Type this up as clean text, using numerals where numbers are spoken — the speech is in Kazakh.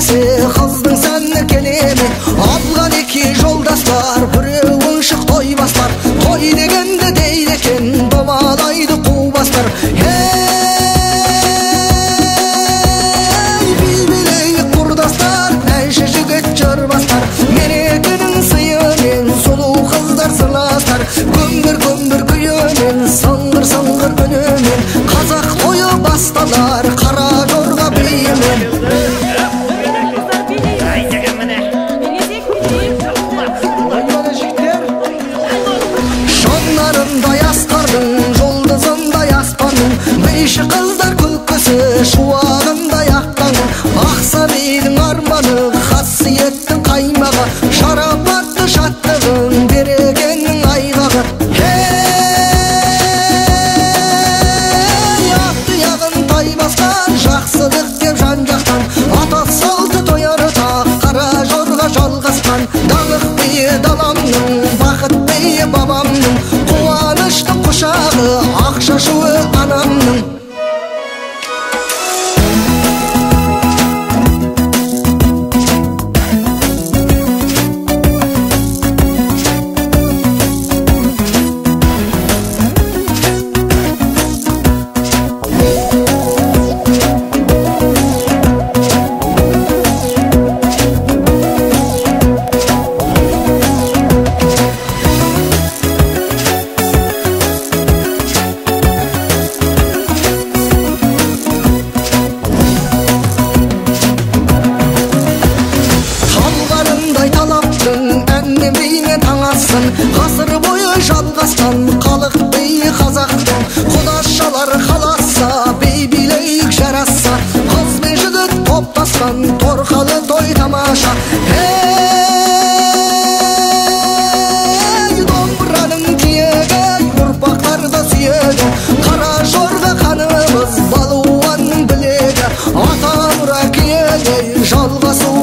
келмесе қыздың сәні келеме. Алған екі жолдастар біреуін шық тойбастар. Той дегенде дейді екен домалайды қубастар. Билбелейік құрдастар, әнші жігіт жырбастар. Мерекенің сыйымен сұлу қыздар сырластар. Көмбір күйімен, сыңғыр үнімен қазақ тойы басталар қара жорға биімен. Шаңнарындай асқардың, жұлдызындай аспанның, бейші қыздар күлкісі шуағындай аққанның. Ақса бейдің арманы, қасиеттің қаймағы, шарапатты шаттығын берекенің айғағы. Жақсылық деп жан-жақтан атақ салты тояр тақ қара жорға жалғасқан. Даңық бейі даламның, бақыт бейі бабамның, қуаныштың құшағы ақшашуы анамның. Ғасыр бойы жалғасқан халық бей қазақтың. Құдашалар қаласа, бей билейік жараса. Қыз бен жігіт топтасқан торқалы той тамаша. Домбыраның тиегі ұрпақтарды сүйеді. Қара жорға қанымыз балуанның білегі. Ата мұра киелей жалғасу